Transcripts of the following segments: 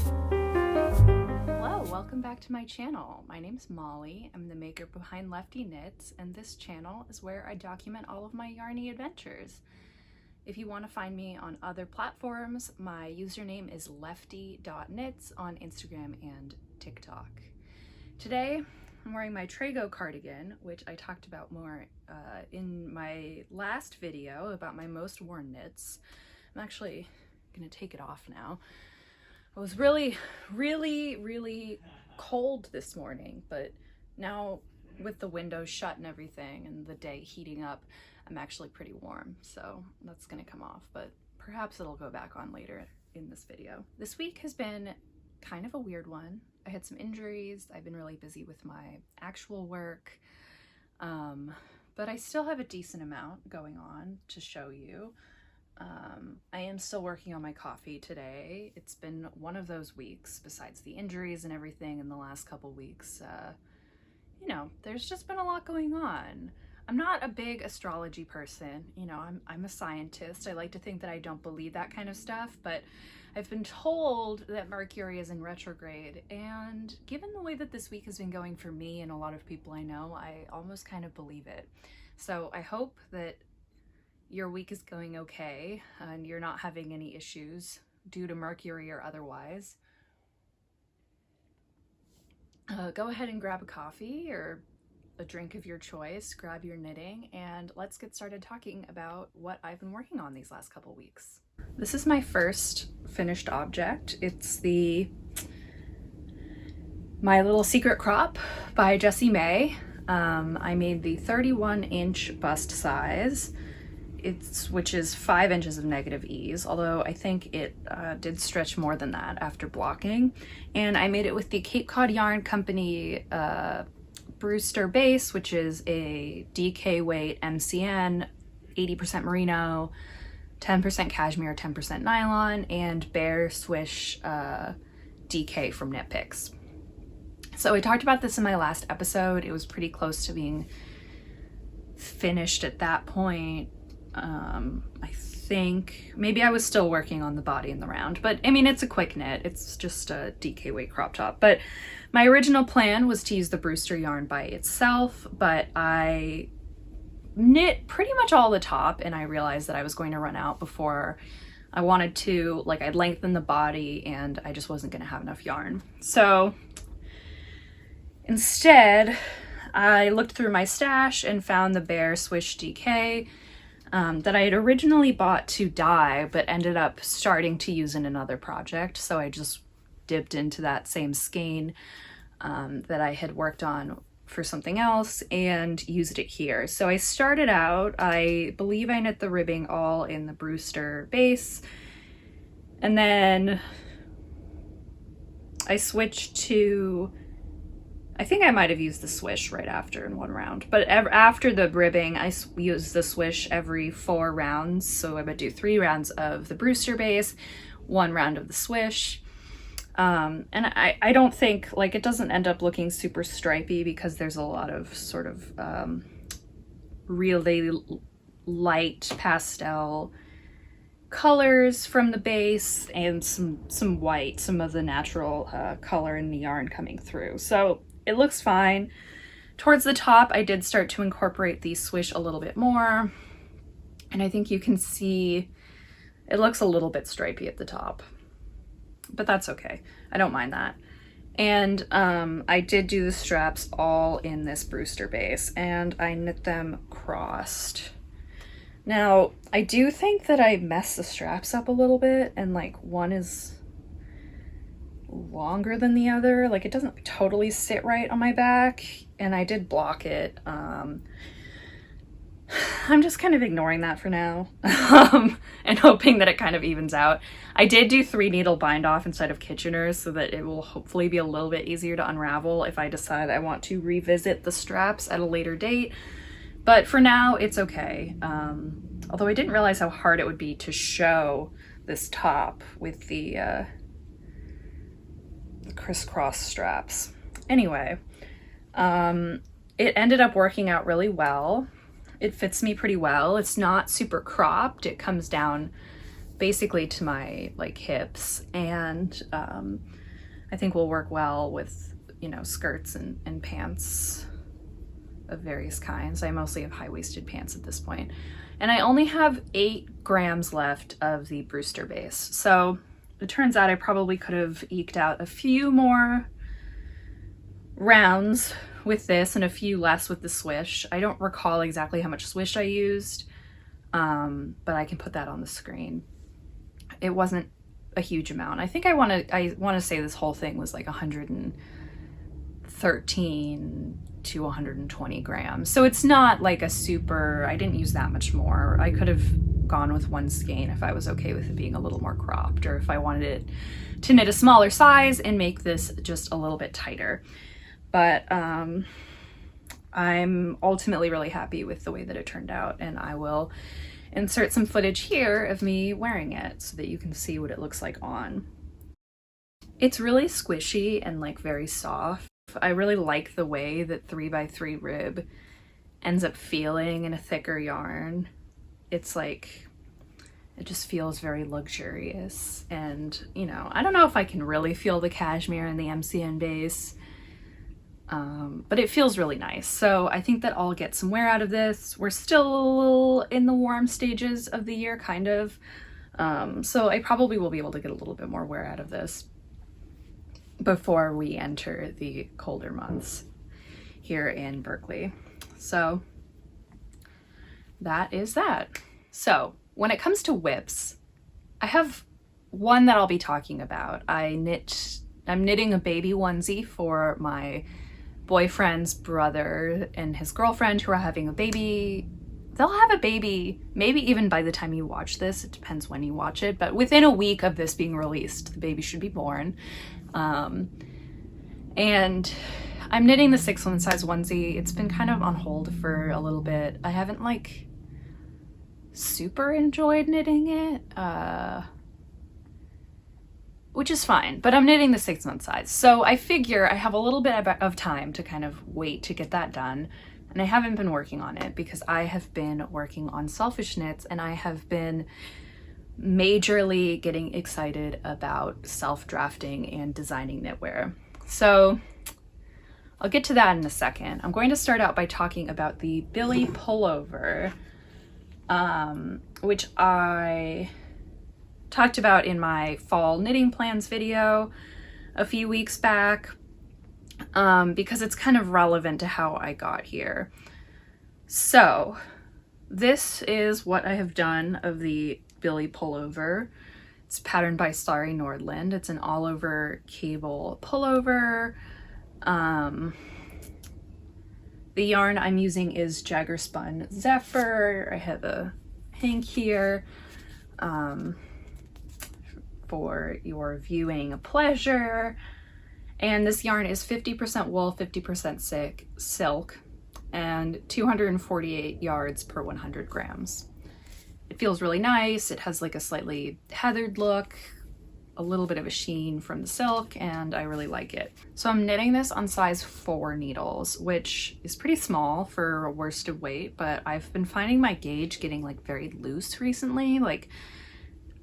Hello, welcome back to my channel. My name's Molly. I'm the maker behind Lefty Knits, and this channel is where I document all of my yarny adventures. If you want to find me on other platforms, my username is lefty.knits on Instagram and TikTok. Today, I'm wearing my Trago cardigan, which I talked about more in my last video about my most worn knits. I'm actually gonna take it off now. I was really cold this morning, but now with the windows shut and everything and the day heating up, I'm actually pretty warm, so that's gonna come off, but perhaps it'll go back on later in this video. This week has been kind of a weird one. I had some injuries. I've been really busy with my actual work, but I still have a decent amount going on to show you. I am still working on my coffee today. It's been one of those weeks, besides the injuries and everything in the last couple weeks. You know, there's just been a lot going on. I'm not a big astrology person, you know, I'm a scientist. I like to think that I don't believe that kind of stuff, but I've been told that Mercury is in retrograde, and given the way that this week has been going for me and a lot of people I know, I almost kind of believe it. So I hope that your week is going okay and you're not having any issues due to Mercury or otherwise. Go ahead and grab a coffee or a drink of your choice, grab your knitting, and let's get started talking about what I've been working on these last couple weeks. This is my first finished object. It's My Little Secret Crop by Jessie May. I made the 31-inch bust size, which is 5 inches of negative ease, although I think it did stretch more than that after blocking. And I made it with the Cape Cod Yarn Company Brewster base, which is a DK weight MCN, 80% merino, 10% cashmere, 10% nylon, and Bear Swish DK from Knit Picks. So I talked about this in my last episode. It was pretty close to being finished at that point. I think maybe I was still working on the body and the round, but I mean, it's a quick knit. It's just a DK weight crop top. But my original plan was to use the Brewster yarn by itself, but I knit pretty much all the top and I realized that I was going to run out before I wanted to, like, I'd lengthen the body and I just wasn't going to have enough yarn. So instead, I looked through my stash and found the Bear Swish DK that I had originally bought to dye, but ended up starting to use in another project. So I just dipped into that same skein that I had worked on for something else and used it here. So I started out, I believe I knit the ribbing all in the Brewster base, and then I switched to, I think I might have used the swish right after in one round, but after the ribbing, I used the swish every 4 rounds. So I would do 3 rounds of the Brewster base, 1 round of the swish. And I don't think, like, it doesn't end up looking super stripy because there's a lot of sort of really light pastel colors from the base and some white, some of the natural color in the yarn coming through. So it looks fine. Towards the top, I did start to incorporate the swish a little bit more, and I think you can see it looks a little bit stripy at the top, but that's okay. I don't mind that. And I did do the straps all in this Brewster base, and I knit them crossed. Now, I do think that I messed the straps up a little bit, and like one is longer than the other. Like, it doesn't totally sit right on my back, and I did block it. I'm just kind of ignoring that for now and hoping that it kind of evens out. I did do 3 needle bind off instead of Kitchener's so that it will hopefully be a little bit easier to unravel if I decide I want to revisit the straps at a later date. But for now, it's okay. Although I didn't realize how hard it would be to show this top with the crisscross straps. Anyway, it ended up working out really well. It fits me pretty well. It's not super cropped. It comes down basically to my like hips, and I think will work well with, you know, skirts and pants of various kinds. I mostly have high-waisted pants at this point. And I only have 8 grams left of the Brewster base. So it turns out I probably could have eked out a few more rounds with this and a few less with the swish. I don't recall exactly how much swish I used, but I can put that on the screen. It wasn't a huge amount. I think I want to say this whole thing was like 113 to 120 grams. So it's not like a super, I didn't use that much more. I could have gone with one skein if I was okay with it being a little more cropped, or if I wanted it to knit a smaller size and make this just a little bit tighter. But I'm ultimately really happy with the way that it turned out, and I will insert some footage here of me wearing it so that you can see what it looks like on. It's really squishy and like very soft. I really like the way that 3x3 rib ends up feeling in a thicker yarn. It's like, it just feels very luxurious, and you know, I don't know if I can really feel the cashmere in the MCN base, but it feels really nice. So I think that I'll get some wear out of this. We're still in the warm stages of the year, kind of. So I probably will be able to get a little bit more wear out of this before we enter the colder months here in Berkeley. So that is that. So when it comes to whips, I have one that I'll be talking about. I'm knitting a baby onesie for my boyfriend's brother and his girlfriend who are having a baby. They'll have a baby maybe even by the time you watch this. It depends when you watch it, but within a week of this being released, the baby should be born. And I'm knitting the 6 size onesie. It's been kind of on hold for a little bit. I haven't like super enjoyed knitting it, which is fine, but I'm knitting the 6 size. So I figure I have a little bit of time to kind of wait to get that done. And I haven't been working on it because I have been working on Selfish Knits, and I have been majorly getting excited about self-drafting and designing knitwear. So I'll get to that in a second. I'm going to start out by talking about the Billy pullover, which I talked about in my fall knitting plans video a few weeks back, because it's kind of relevant to how I got here. So this is what I have done of the Billy pullover. It's patterned by Starry Nordland. It's an all over cable pullover. The yarn I'm using is Jagger Spun Zephyr. I have a hank here for your viewing pleasure. And this yarn is 50% wool, 50% silk, and 248 yards per 100 grams. It feels really nice. It has like a slightly heathered look, a little bit of a sheen from the silk, and I really like it. So I'm knitting this on size 4 needles, which is pretty small for worsted weight, but I've been finding my gauge getting like very loose recently. Like,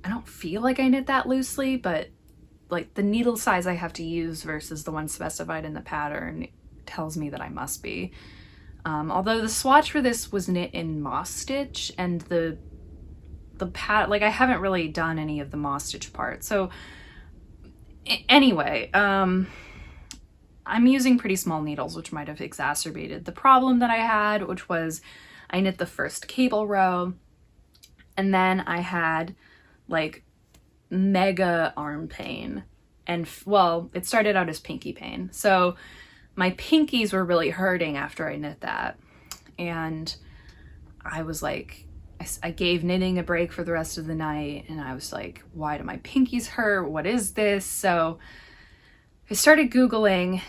I don't feel like I knit that loosely, but like the needle size I have to use versus the one specified in the pattern tells me that I must be. Although the swatch for this was knit in moss stitch, and the like I haven't really done any of the moss stitch part. So anyway, I'm using pretty small needles, which might have exacerbated the problem that I had, which was I knit the first cable row, and then I had like mega arm pain, and well, it started out as pinky pain. So my pinkies were really hurting after I knit that, and I was like, I gave knitting a break for the rest of the night, and I was like, why do my pinkies hurt? What is this? So I started Googling,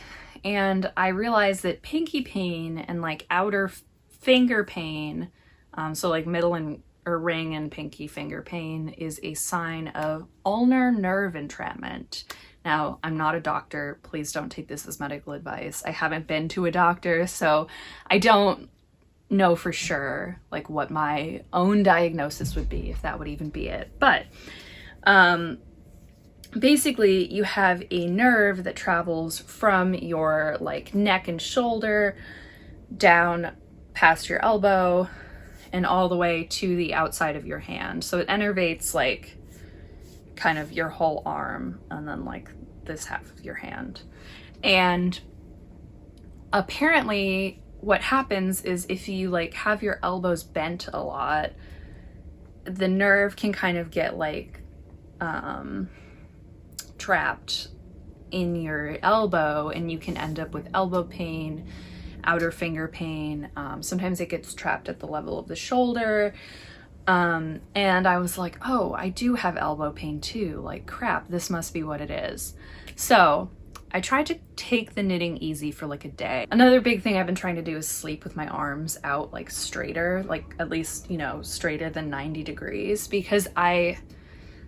and I realized that pinky pain and like outer finger pain, so like middle and or ring and pinky finger pain, is a sign of ulnar nerve entrapment. Now, I'm not a doctor. Please don't take this as medical advice. I haven't been to a doctor, so I don't know for sure like what my own diagnosis would be, if that would even be it. But basically you have a nerve that travels from your like neck and shoulder down past your elbow and all the way to the outside of your hand. So it innervates like kind of your whole arm and then like this half of your hand. And apparently what happens is if you like have your elbows bent a lot, the nerve can kind of get like trapped in your elbow, and you can end up with elbow pain, outer finger pain. Sometimes it gets trapped at the level of the shoulder. And I was like, oh, I do have elbow pain too. Like, crap, this must be what it is. So I tried to take the knitting easy for like a day. Another big thing I've been trying to do is sleep with my arms out like straighter, like at least, you know, straighter than 90 degrees, because I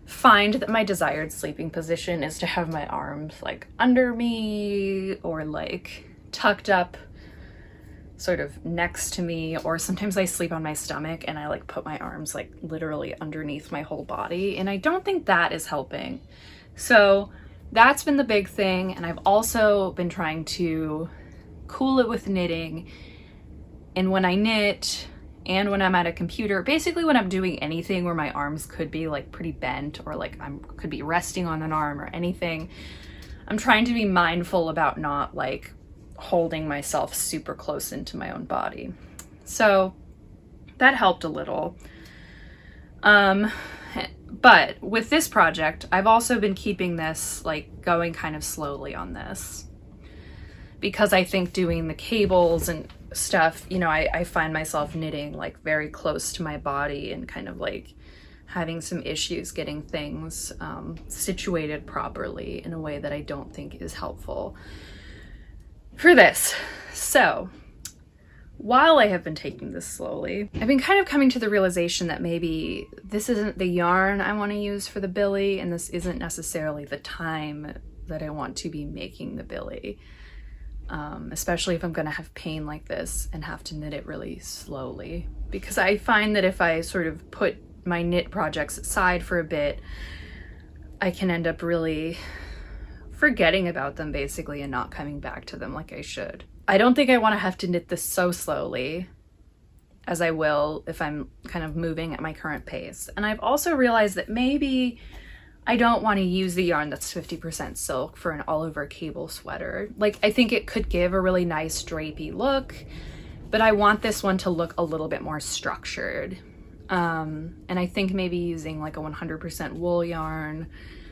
find that my desired sleeping position is to have my arms like under me or like tucked up sort of next to me, or sometimes I sleep on my stomach and I like put my arms like literally underneath my whole body, and I don't think that is helping. So that's been the big thing. And I've also been trying to cool it with knitting, and when I knit and when I'm at a computer, basically when I'm doing anything where my arms could be like pretty bent or like I could be resting on an arm or anything, I'm trying to be mindful about not like holding myself super close into my own body. So that helped a little. But with this project, I've also been keeping this like going kind of slowly on this, because I think doing the cables and stuff, you know, I find myself knitting like very close to my body and kind of like having some issues getting things situated properly in a way that I don't think is helpful for this. So while I have been taking this slowly, I've been kind of coming to the realization that maybe this isn't the yarn I want to use for the billy, and this isn't necessarily the time that I want to be making the billy, especially if I'm going to have pain like this and have to knit it really slowly. Because I find that if I sort of put my knit projects aside for a bit, I can end up really forgetting about them basically and not coming back to them like I should. I don't think I want to have to knit this so slowly as I will if I'm kind of moving at my current pace. And I've also realized that maybe I don't want to use the yarn that's 50% silk for an all over cable sweater. Like, I think it could give a really nice drapey look, but I want this one to look a little bit more structured. And I think maybe using like a 100% wool yarn,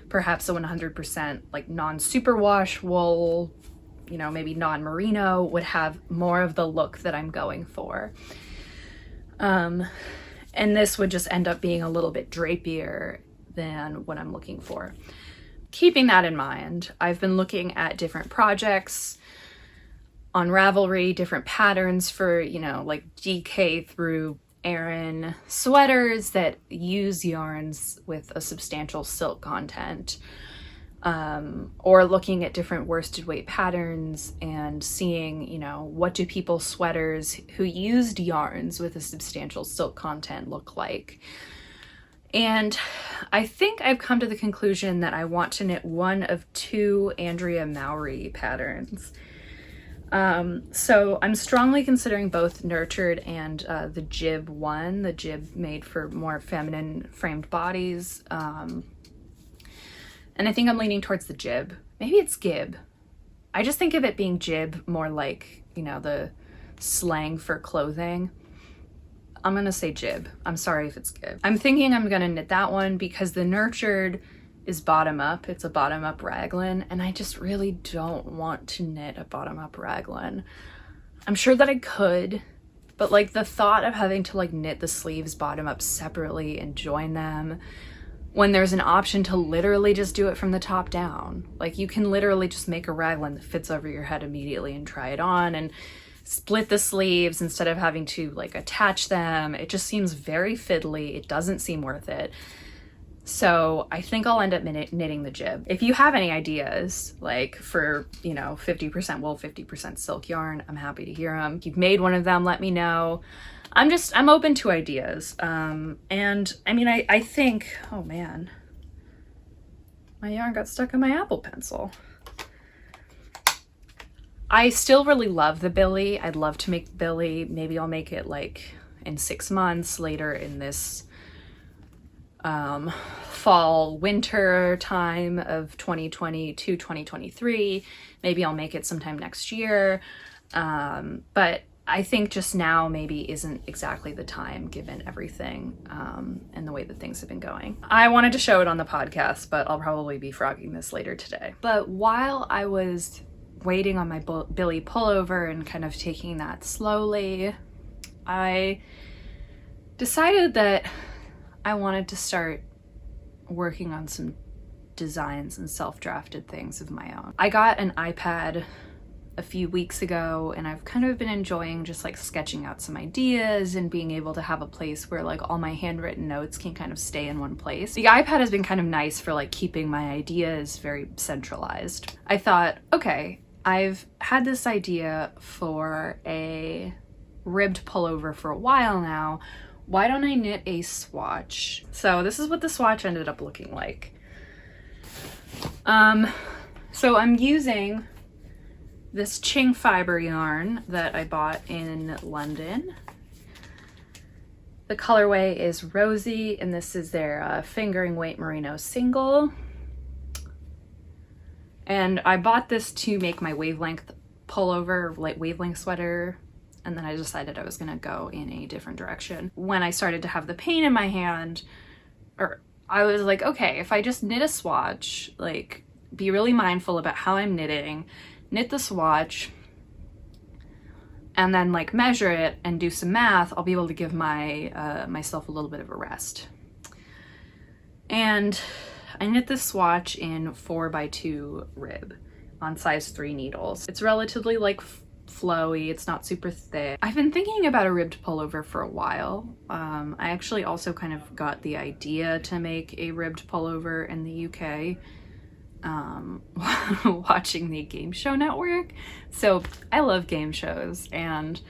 perhaps a 100% like non-superwash wool, you know, maybe non-merino, would have more of the look that I'm going for. And this would just end up being a little bit drapier than what I'm looking for. Keeping that in mind, I've been looking at different projects on Ravelry, different patterns for, you know, like DK through Aran sweaters that use yarns with a substantial silk content, or looking at different worsted weight patterns and seeing, you know, what do people's sweaters who used yarns with a substantial silk content look like. And I think I've come to the conclusion that I want to knit one of two Andrea Mowry patterns. So I'm strongly considering both Nurtured and the Jib one, the Jib made for more feminine framed bodies. And I think I'm leaning towards the Jib. Maybe it's Gib. I just think of it being Jib more like, you know, the slang for clothing. I'm gonna say Jib. I'm sorry if it's Gib. I'm thinking I'm gonna knit that one because the Nurtured is bottom up. It's a bottom up raglan, and I just really don't want to knit a bottom up raglan. I'm sure that I could, but like the thought of having to like knit the sleeves bottom up separately and join them when there's an option to literally just do it from the top down. Like, you can literally just make a raglan that fits over your head immediately and try it on and split the sleeves instead of having to like attach them. It just seems very fiddly. It doesn't seem worth it. So I think I'll end up knitting the jib. If you have any ideas, like for, 50% wool, 50% silk yarn, I'm happy to hear them. If you've made one of them, let me know. I'm open to ideas. And I mean, I think, oh man, my yarn got stuck on my Apple Pencil. I still really love the Billy. I'd love to make the Billy. Maybe I'll make it like in 6 months, later in this fall winter time of 2022, 2023. Maybe I'll make it sometime next year. But I think just now maybe isn't exactly the time given everything and the way that things have been going. I wanted to show it on the podcast, but I'll probably be frogging this later today. But while I was waiting on my Billy pullover and kind of taking that slowly, I decided that I wanted to start working on some designs and self-drafted things of my own. I got an iPad a few weeks ago, and I've kind of been enjoying just like sketching out some ideas and being able to have a place where like all my handwritten notes can kind of stay in one place. The iPad has been kind of nice for like keeping my ideas very centralized. I thought, okay, I've had this idea for a ribbed pullover for a while now. Why don't I knit a swatch? So this is what the swatch ended up looking like. So I'm using this Ching fiber yarn that I bought in London. The colorway is Rosy, and this is their fingering weight merino single. And I bought this to make my wavelength pullover, like wavelength sweater, and then I decided I was gonna go in a different direction. When I started to have the pain in my hand, I was like, okay, if I just knit a swatch, like be really mindful about how I'm knitting, knit the swatch, and then like measure it and do some math, I'll be able to give myself a little bit of a rest. And I knit this swatch in 4x2 rib on size 3 needles. It's relatively like flowy, it's not super thick. I've been thinking about a ribbed pullover for a while. I actually also kind of got the idea to make a ribbed pullover in the UK watching the Game Show Network. So I love game shows, and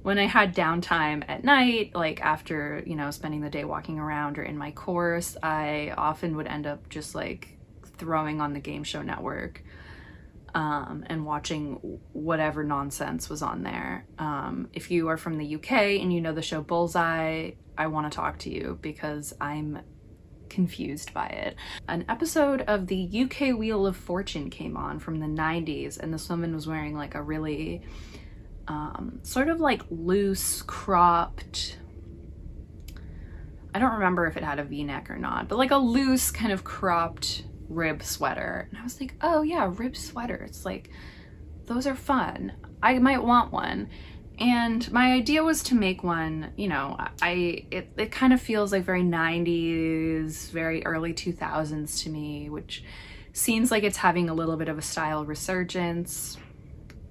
when I had downtime at night, like after, spending the day walking around or in my course, I often would end up just like throwing on the Game Show Network and watching whatever nonsense was on there. If you are from the UK and you know the show Bullseye, I want to talk to you because I'm confused by it. An episode of the UK Wheel of Fortune came on from the 90s, and this woman was wearing like a really sort of like loose cropped, I don't remember if it had a v-neck or not, but like a loose kind of cropped rib sweater. And I was like, oh yeah, rib sweaters, like those are fun. I might want one. And my idea was to make one, it kind of feels like very 90s, very early 2000s to me, which seems like it's having a little bit of a style resurgence.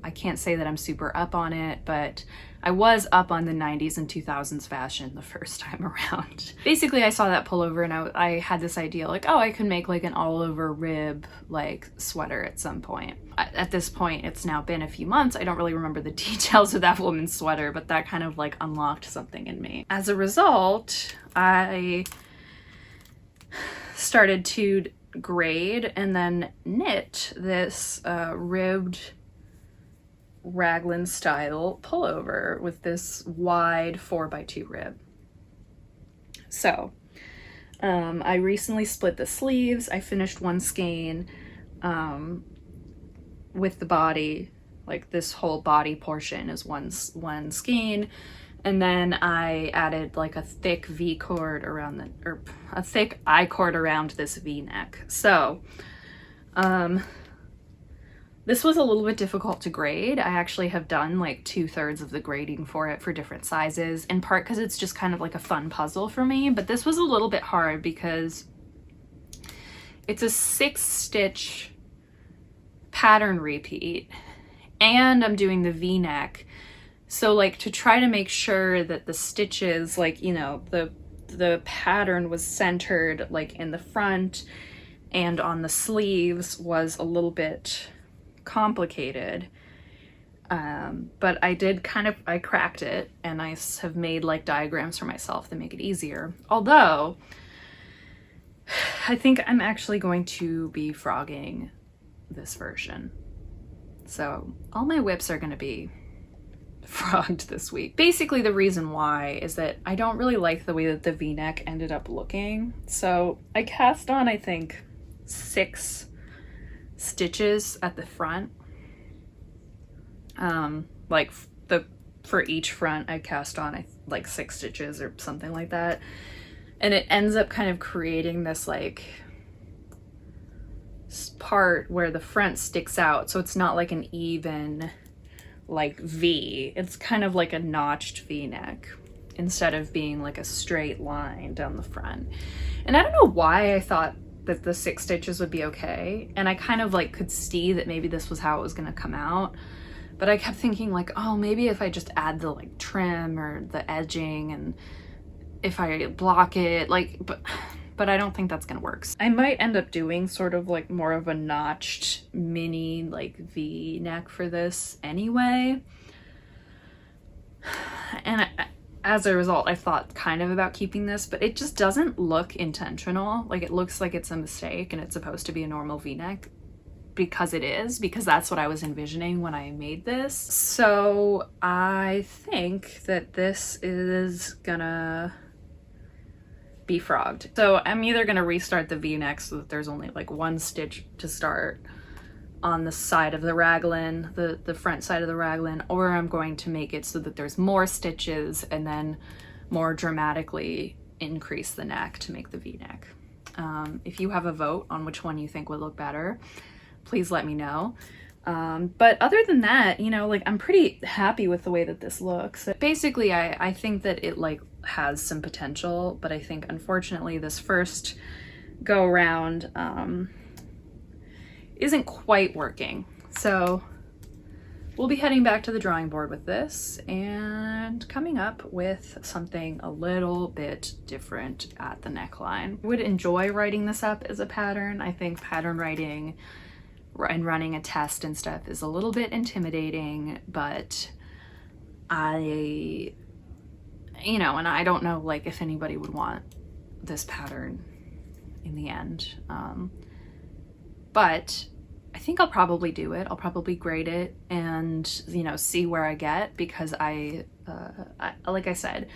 I can't say that I'm super up on it, but I was up on the 90s and 2000s fashion the first time around. Basically, I saw that pullover and I had this idea like, oh, I could make like an all over rib like sweater at some point. At this point, it's now been a few months. I don't really remember the details of that woman's sweater, but that kind of like unlocked something in me. As a result, I started to grade and then knit this ribbed raglan style pullover with this wide 4x2 rib. So I recently split the sleeves. I finished one skein with the body, like this whole body portion is one skein, and then I added like a thick V-cord around a thick I-cord around this V-neck. So this was a little bit difficult to grade. I actually have done like 2/3 of the grading for it for different sizes, in part because it's just kind of like a fun puzzle for me, but this was a little bit hard because it's a 6-stitch pattern repeat and I'm doing the V-neck. So like to try to make sure that the stitches, like, the the pattern was centered like in the front and on the sleeves was a little bit complicated. But I cracked it, and I have made like diagrams for myself that make it easier. Although, I think I'm actually going to be frogging this version. So all my whips are going to be frogged this week. Basically, the reason why is that I don't really like the way that the V-neck ended up looking. So I cast on, I think, 6 stitches at the front. For each front, I cast on like 6 stitches or something like that. And it ends up kind of creating this like part where the front sticks out. So it's not like an even like V. It's kind of like a notched V-neck instead of being like a straight line down the front. And I don't know why I thought that the 6 stitches would be okay. And I kind of like could see that maybe this was how it was going to come out. But I kept thinking like, oh, maybe if I just add the like trim or the edging and if I block it, like, but I don't think that's gonna work. I might end up doing sort of like more of a notched mini like V-neck for this anyway. And as a result, I thought kind of about keeping this, but it just doesn't look intentional. Like it looks like it's a mistake and it's supposed to be a normal V-neck. Because that's what I was envisioning when I made this. So I think that this is gonna be frogged. So I'm either gonna restart the V-neck so that there's only like 1 stitch to start on the side of the raglan, the front side of the raglan, or I'm going to make it so that there's more stitches and then more dramatically increase the neck to make the V-neck. If you have a vote on which one you think would look better, please let me know. But other than that, you know, like I'm pretty happy with the way that this looks. Basically, I think that it like has some potential, but I think unfortunately this first go around isn't quite working. So we'll be heading back to the drawing board with this and coming up with something a little bit different at the neckline. I would enjoy writing this up as a pattern. I think pattern writing and running a test and stuff is a little bit intimidating, but I don't know like if anybody would want this pattern in the end. But I think I'll probably do it. I'll probably grade it and, you know, see where I get, because I like I said,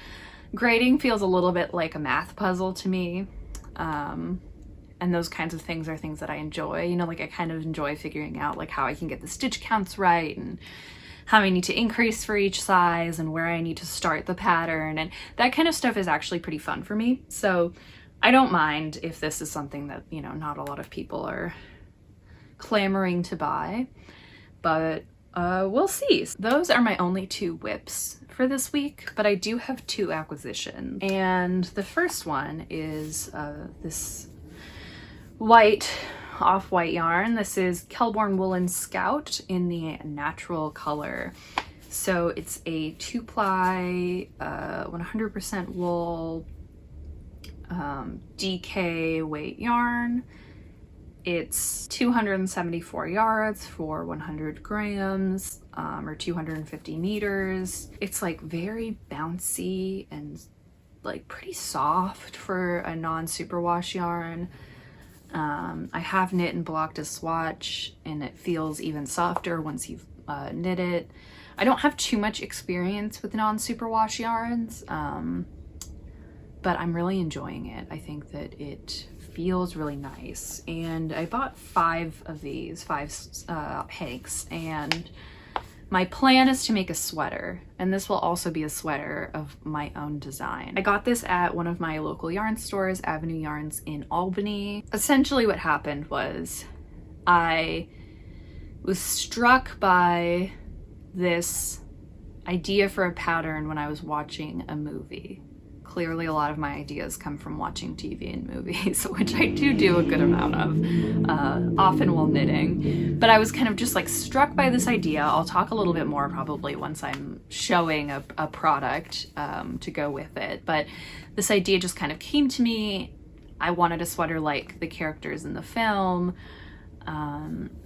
grading feels a little bit like a math puzzle to me. And those kinds of things are things that I enjoy. You know, like I kind of enjoy figuring out like how I can get the stitch counts right and how I need to increase for each size and where I need to start the pattern. And that kind of stuff is actually pretty fun for me. So I don't mind if this is something that, you know, not a lot of people are clamoring to buy, but we'll see. Those are my only 2 whips for this week, but I do have 2 acquisitions. And the first one is this off-white yarn. This is Kelborn Woolen Scout in the natural color. So it's a 2-ply, 100% wool, DK weight yarn. It's 274 yards for 100 grams, or 250 meters. It's like very bouncy and like pretty soft for a non-superwash yarn. I have knit and blocked a swatch, and it feels even softer once you've knit it. I don't have too much experience with non-superwash yarns, but I'm really enjoying it. I think that it feels really nice. And I bought 5 of these, 5 hanks, and my plan is to make a sweater, and this will also be a sweater of my own design. I got this at one of my local yarn stores, Avenue Yarns in Albany. Essentially what happened was I was struck by this idea for a pattern when I was watching a movie. clearly a lot of my ideas come from watching TV and movies, which I do a good amount of, often while knitting. But I was kind of just like struck by this idea. I'll talk a little bit more probably once I'm showing a product to go with it. But this idea just kind of came to me. I wanted a sweater like the characters in the film.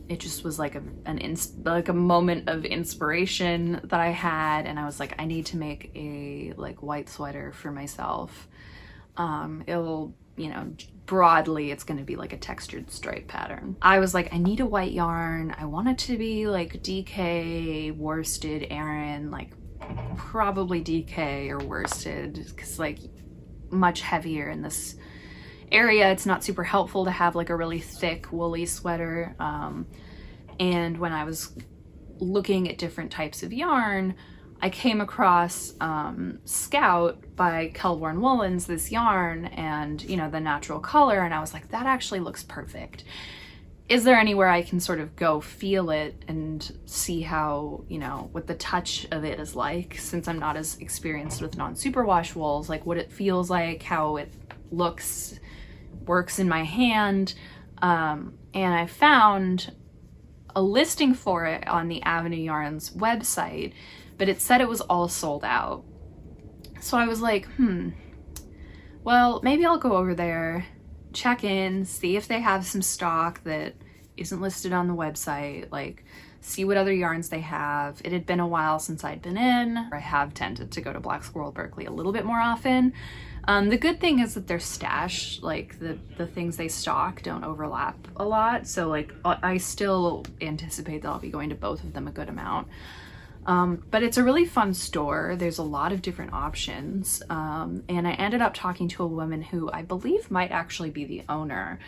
It just was like a moment of inspiration that I had, and I was like, I need to make a like white sweater for myself. It'll, you know, broadly it's going to be like a textured stripe pattern. I was like, I need a white yarn. I want it to be like DK, worsted, Aran, like probably DK or worsted, because like much heavier in this area. It's not super helpful to have like a really thick woolly sweater. And when I was looking at different types of yarn, I came across Scout by Kelborn Woolens, this yarn, and you know, the natural color, and I was like, that actually looks perfect. Is there anywhere I can sort of go feel it and see how, you know, what the touch of it is like, since I'm not as experienced with non-superwash wools, like what it feels like, how it looks, works in my hand. And I found a listing for it on the Avenue Yarns website, but it said it was all sold out. So I was like, well, maybe I'll go over there, check in, see if they have some stock that isn't listed on the website, like see what other yarns they have. It had been a while since I'd been in. I have tended to go to Black Squirrel Berkeley a little bit more often. The good thing is that their stash, like the things they stock, don't overlap a lot. So like I still anticipate that I'll be going to both of them a good amount. But it's a really fun store. There's a lot of different options. And I ended up talking to a woman who I believe might actually be the owner.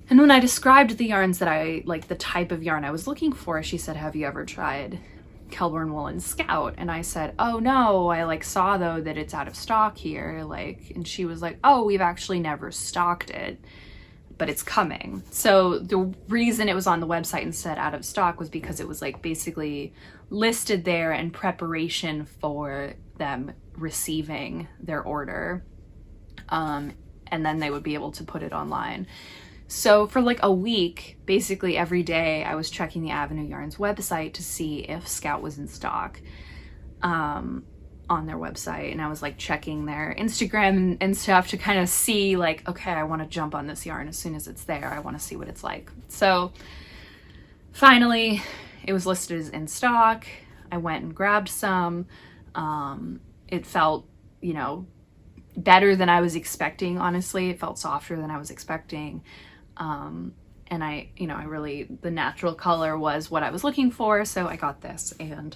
And when I described the yarns that I, like the type of yarn I was looking for, she said, have you ever tried Kelborn Woolen Scout? And I said, oh no, I like saw though that it's out of stock here, like, and she was like, oh, we've actually never stocked it, but it's coming. So the reason it was on the website and said out of stock was because it was like basically listed there in preparation for them receiving their order, and then they would be able to put it online. So for like a week, basically every day, I was checking the Avenue Yarns website to see if Scout was in stock on their website. And I was like checking their Instagram and stuff to kind of see like, okay, I want to jump on this yarn as soon as it's there. I want to see what it's like. So finally, it was listed as in stock. I went and grabbed some. It felt, you know, better than I was expecting, honestly. It felt softer than I was expecting. And I really, the natural color was what I was looking for, so I got this. And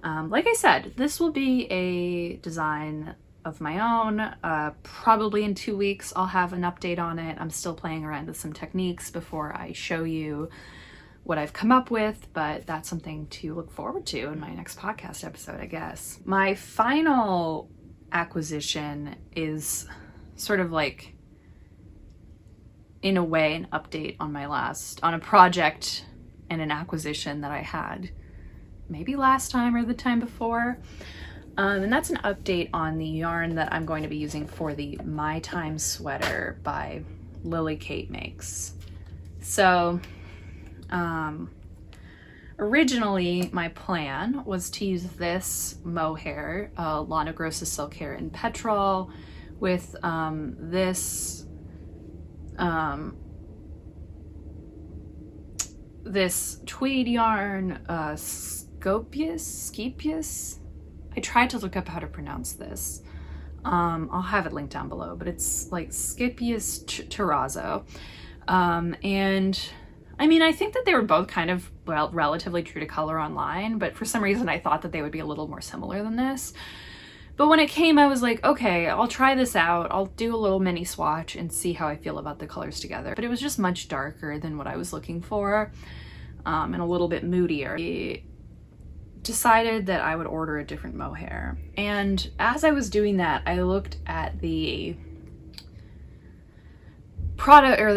like I said, this will be a design of my own. Probably in 2 weeks I'll have an update on it. I'm still playing around with some techniques before I show you what I've come up with, but that's something to look forward to in my next podcast episode, I guess. My final acquisition is sort of like, in a way, an update on on a project and an acquisition that I had maybe last time or the time before. And that's an update on the yarn that I'm going to be using for the My Time sweater by Lily Kate Makes. So, originally my plan was to use this Mohair, Lana Grossa Silk Hair in Petrol, with this tweed yarn, Scipius. I tried to look up how to pronounce this. I'll have it linked down below, but it's like Scipius terrazzo. And I mean, I think that they were both kind of, well, relatively true to color online, but for some reason I thought that they would be a little more similar than this. But when it came, I was like, okay, I'll try this out. I'll do a little mini swatch and see how I feel about the colors together. But it was just much darker than what I was looking for, and a little bit moodier. I decided that I would order a different mohair. And as I was doing that, I looked at the product, or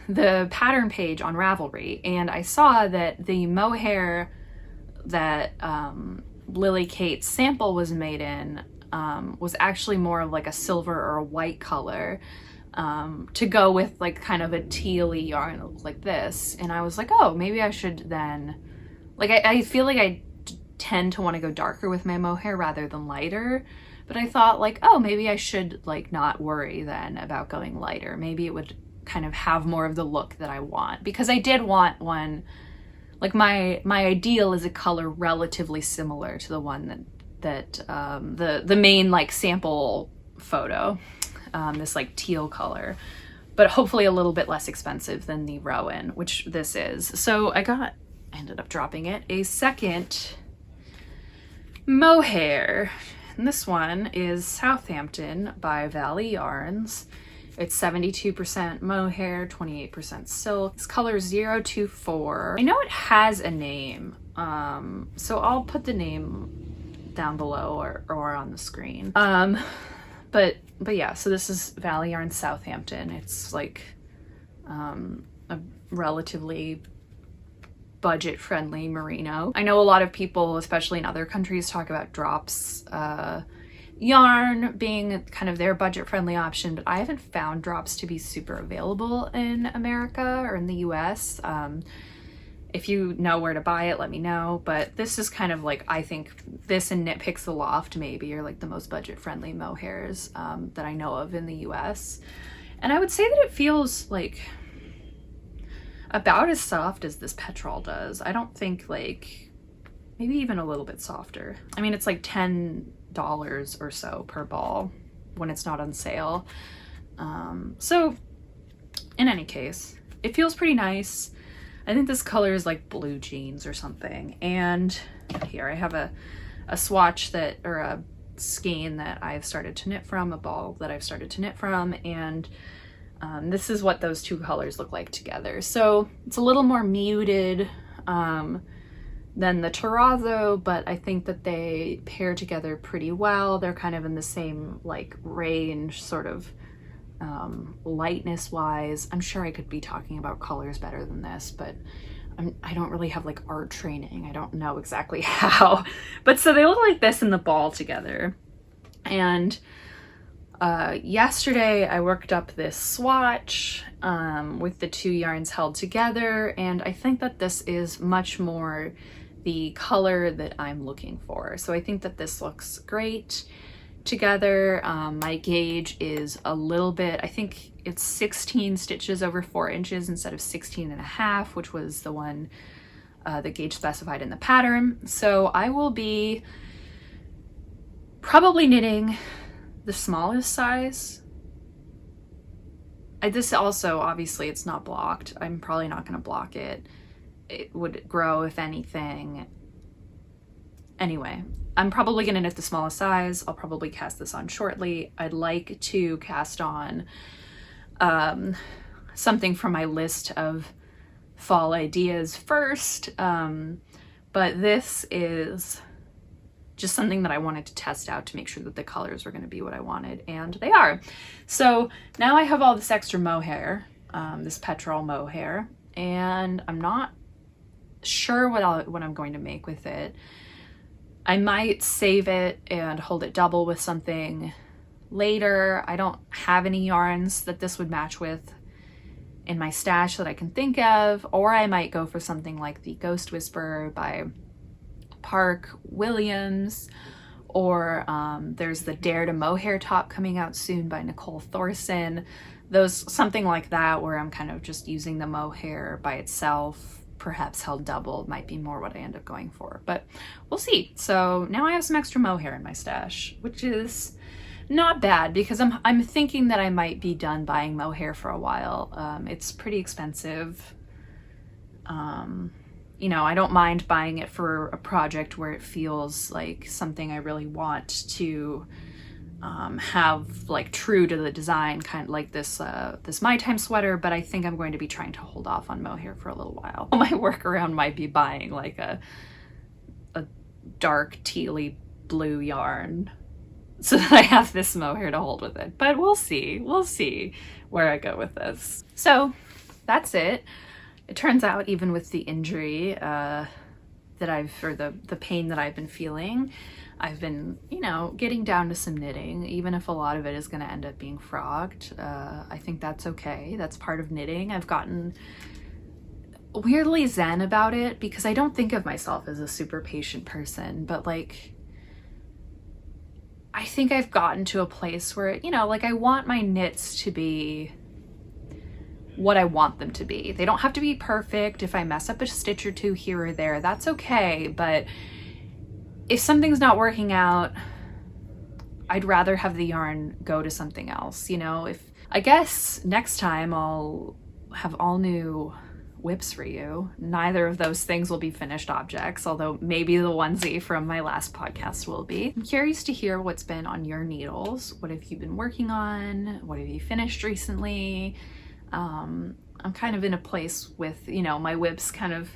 the pattern page on Ravelry, and I saw that the mohair that Lily Kate's sample was made in was actually more of like a silver or a white color, to go with like kind of a tealy yarn that looked like this. And I was like, oh, maybe I should then, like, I feel like I tend to want to go darker with my mohair rather than lighter, but I thought like, oh, maybe I should like not worry then about going lighter. Maybe it would kind of have more of the look that I want, because I did want one, like my ideal is a color relatively similar to the one that the main like sample photo, this like teal color, but hopefully a little bit less expensive than the Rowan, which this is. So I ended up dropping it, a second Mohair, and this one is Southampton by Valley Yarns. It's 72% mohair, 28% silk. This color is 024. I know it has a name, so I'll put the name down below or on the screen. But yeah, so this is Valley Yarns Southampton. It's like a relatively budget-friendly merino. I know a lot of people, especially in other countries, talk about Drops yarn being kind of their budget-friendly option, but I haven't found Drops to be super available in America or in the US. If you know where to buy it, let me know. But this is kind of like, I think this and Knit Picks the Loft maybe are like the most budget-friendly mohairs that I know of in the US. And I would say that it feels like about as soft as this petrol does. I don't think, like, maybe even a little bit softer. I mean, it's like $10 or so per ball when it's not on sale. So in any case, it feels pretty nice. I think this color is like blue jeans or something. And here I have a swatch that, or a skein that I've started to knit from, a ball that I've started to knit from, and this is what those two colors look like together. So it's a little more muted than the terrazzo, but I think that they pair together pretty well. They're kind of in the same like range, sort of lightness wise. I'm sure I could be talking about colors better than this, but I don't really have like art training. I don't know exactly how, but so they look like this in the ball together. And yesterday I worked up this swatch with the two yarns held together, and I think that this is much more the color that I'm looking for. So I think that this looks great together. My gauge is a little bit, I think it's 16 stitches over 4 inches instead of 16 and a half, which was the one the gauge specified in the pattern. So I will be probably knitting the smallest size. This also, obviously it's not blocked. I'm probably not going to block it. It would grow if anything. Anyway, I'm probably going to knit the smallest size. I'll probably cast this on shortly. I'd like to cast on something from my list of fall ideas first, but this is just something that I wanted to test out to make sure that the colors were going to be what I wanted, and they are. So now I have all this extra mohair, this petrol mohair, and I'm not sure what I'm going to make with it. I might save it and hold it double with something later. I don't have any yarns that this would match with in my stash that I can think of, or I might go for something like the Ghost Whisperer by Park Williams, or there's the Dare to Mohair top coming out soon by Nicole Thorson. Something like that, where I'm kind of just using the mohair by itself, perhaps held double, might be more what I end up going for, but we'll see. So now I have some extra mohair in my stash, which is not bad, because I'm thinking that I might be done buying mohair for a while. It's pretty expensive. You know, I don't mind buying it for a project where it feels like something I really want to have, like, true to the design, kind of like this My Time sweater, but I think I'm going to be trying to hold off on mohair for a little while. My workaround might be buying like a dark tealy blue yarn so that I have this mohair to hold with it, but we'll see where I go with this. So that's it. It turns out, even with the injury the pain that I've been feeling, I've been, getting down to some knitting, even if a lot of it is going to end up being frogged. I think that's okay. That's part of knitting. I've gotten weirdly zen about it because I don't think of myself as a super patient person, but like, I think I've gotten to a place where, I want my knits to be what I want them to be. They don't have to be perfect. If I mess up a stitch or two here or there, that's okay. But if something's not working out, I'd rather have the yarn go to something else. I guess next time I'll have all new whips for you. Neither of those things will be finished objects, although maybe the onesie from my last podcast will be. I'm curious to hear what's been on your needles. What have you been working on? What have you finished recently? I'm kind of in a place with, my whips kind of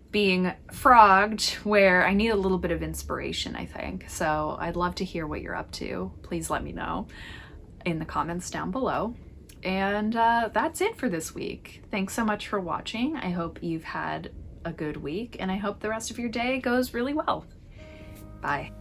being frogged where I need a little bit of inspiration, I think. So I'd love to hear what you're up to. Please let me know in the comments down below. And that's it for this week. Thanks so much for watching. I hope you've had a good week, and I hope the rest of your day goes really well. Bye.